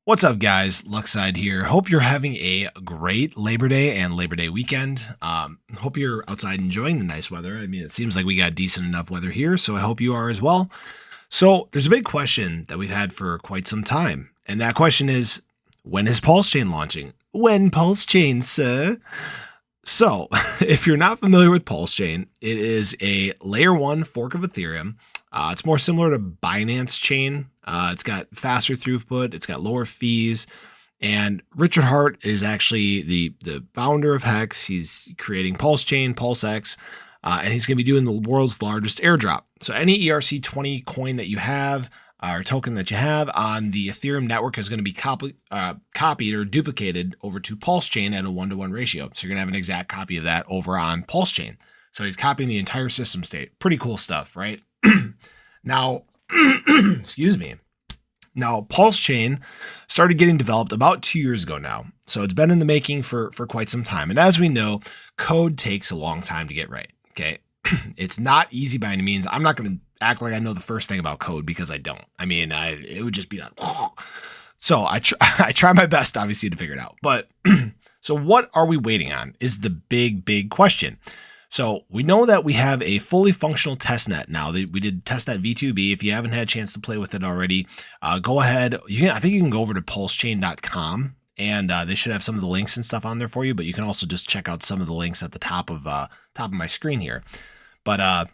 What's up, guys? Luckside here. Hope you're having a great Labor Day and Labor Day weekend. Hope you're outside enjoying the nice weather. I mean, it seems like we got decent enough weather here, so I hope you are as well. So, there's a big question that we've had for quite some time, and that question is, when is Pulsechain launching? When Pulsechain, sir? So, if you're not familiar with Pulsechain, it is a layer one fork of Ethereum. It's more similar to Binance Chain. It's got faster throughput, it's got lower fees, and Richard Hart is actually the founder of Hex. He's creating Pulsechain, PulseX, and he's going to be doing the world's largest airdrop. So any ERC20 coin that you have or token that you have on the Ethereum network is going to be copied or duplicated over to Pulsechain at a 1-to-1 ratio. So you're going to have an exact copy of that over on Pulsechain. So he's copying the entire system state. Pretty cool stuff, right? Now, excuse me. Now, Pulsechain started getting developed about 2 years ago now. So it's been in the making for quite some time. And as we know, code takes a long time to get right. Okay. It's not easy by any means. I'm not going to act like I know the first thing about code because I don't. I mean, it would just be like, so I try my best, obviously, to figure it out. But so what are we waiting on is the big question. So we know that we have a fully functional testnet now. We did testnet V2B. If you haven't had a chance to play with it already, go ahead. I think you can go over to pulsechain.com and they should have some of the links and stuff on there for you. But you can also just check out some of the links at the top of my screen here. But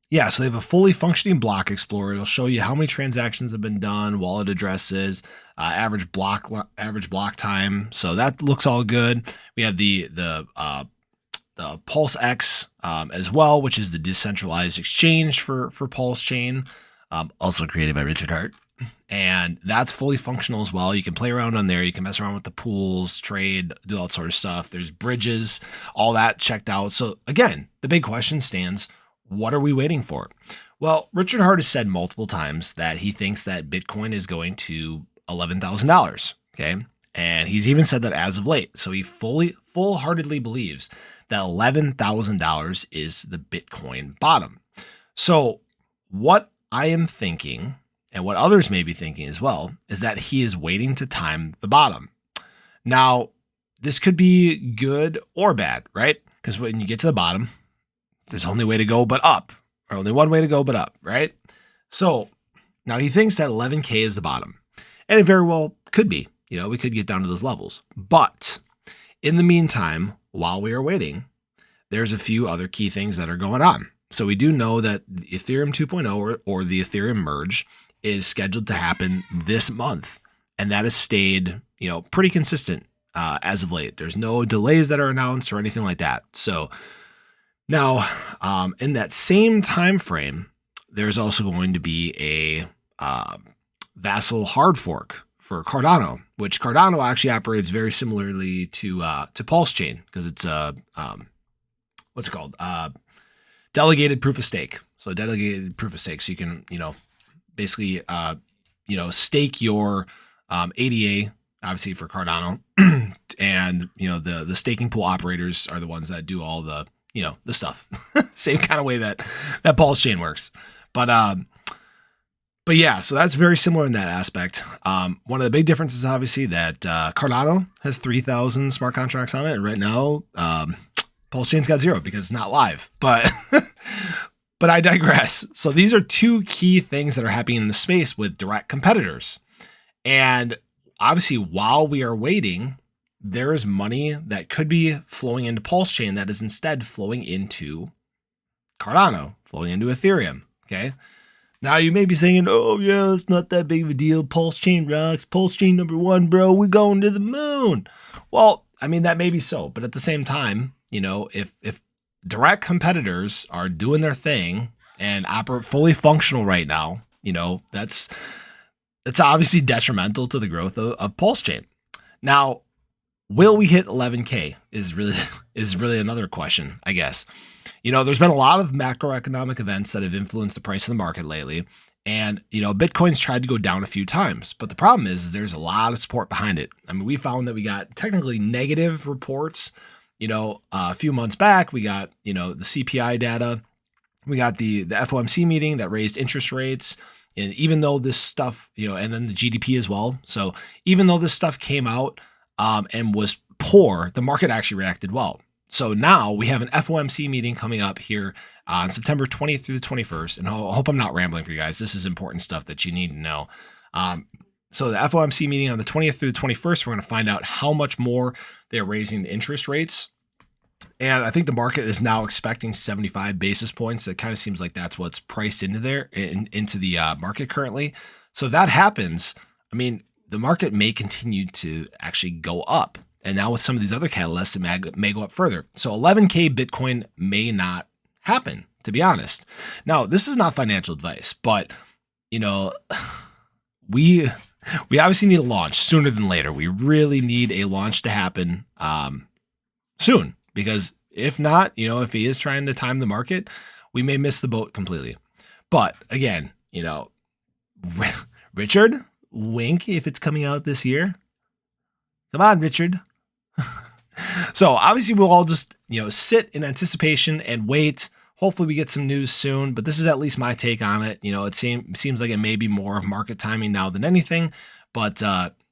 yeah, so they have a fully functioning block explorer. It'll show you how many transactions have been done, wallet addresses, average block time. So that looks all good. We have the Pulsex as well, which is the decentralized exchange for Pulsechain, also created by Richard Hart. And that's fully functional as well. You can play around on there. You can mess around with the pools, trade, do all that sort of stuff. There's bridges, all that checked out. So again, the big question stands, what are we waiting for? Well, Richard Hart has said multiple times that he thinks that Bitcoin is going to $11,000. Okay. And he's even said that as of late. So he full-heartedly believes that $11,000 is the Bitcoin bottom. So what I am thinking, and what others may be thinking as well, is that he is waiting to time the bottom. Now, this could be good or bad, right? Because when you get to the bottom, there's only way to go but up, or only one way to go but up, right? So now he thinks that 11K is the bottom, and it very well could be. We could get down to those levels. But in the meantime, while we are waiting, there's a few other key things that are going on. So we do know that Ethereum 2.0 or the Ethereum merge is scheduled to happen this month. And that has stayed, pretty consistent as of late. There's no delays that are announced or anything like that. So now in that same time frame, there's also going to be a Vassal hard fork for Cardano, which Cardano actually operates very similarly to Pulsechain because it's what's it called? Delegated proof of stake. So delegated proof of stake. So you can, basically, stake your ADA, obviously for Cardano, and the staking pool operators are the ones that do all the the stuff. Same kind of way that Pulsechain works, But yeah, so that's very similar in that aspect. One of the big differences, obviously, that Cardano has 3,000 smart contracts on it, and right now, Pulsechain's got 0 because it's not live. But but I digress. So these are two key things that are happening in the space with direct competitors, and obviously, while we are waiting, there is money that could be flowing into Pulsechain that is instead flowing into Cardano, flowing into Ethereum. Okay. Now you may be saying, oh yeah, it's not that big of a deal. Pulsechain rocks. Pulsechain #1, bro. We're going to the moon. Well, I mean, that may be so. But at the same time, if direct competitors are doing their thing and operate fully functional right now, that's obviously detrimental to the growth of Pulsechain. Now, will we hit 11K is really another question, I guess. There's been a lot of macroeconomic events that have influenced the price of the market lately. And, Bitcoin's tried to go down a few times. But the problem is there's a lot of support behind it. I mean, we found that we got technically negative reports. A few months back, we got, the CPI data. We got the FOMC meeting that raised interest rates. And even though this stuff, and then the GDP as well. So even though this stuff came out and was poor, the market actually reacted well. So now we have an FOMC meeting coming up here on September 20th through the 21st. And I hope I'm not rambling for you guys. This is important stuff that you need to know. So the FOMC meeting on the 20th through the 21st, we're going to find out how much more they're raising the interest rates. And I think the market is now expecting 75 basis points. It kind of seems like that's what's priced into into the market currently. So if that happens, I mean, the market may continue to actually go up. And now with some of these other catalysts, it may go up further. So 11K Bitcoin may not happen, to be honest. Now, this is not financial advice, but, we obviously need a launch sooner than later. We really need a launch to happen soon, because if not, if he is trying to time the market, we may miss the boat completely. But again, Richard, wink if it's coming out this year. Come on, Richard. So obviously we'll all just, sit in anticipation and wait. Hopefully we get some news soon, but this is at least my take on it. It seems like it may be more of market timing now than anything, but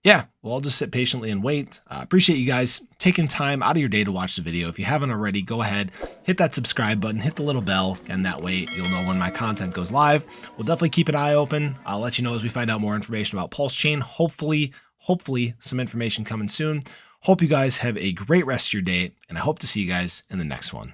yeah, we'll all just sit patiently and wait. Appreciate you guys taking time out of your day to watch the video. If you haven't already, go ahead, hit that subscribe button, hit the little bell, and that way you'll know when my content goes live. We'll definitely keep an eye open. I'll let you know as we find out more information about Pulsechain. Hopefully some information coming soon. Hope you guys have a great rest of your day, and I hope to see you guys in the next one.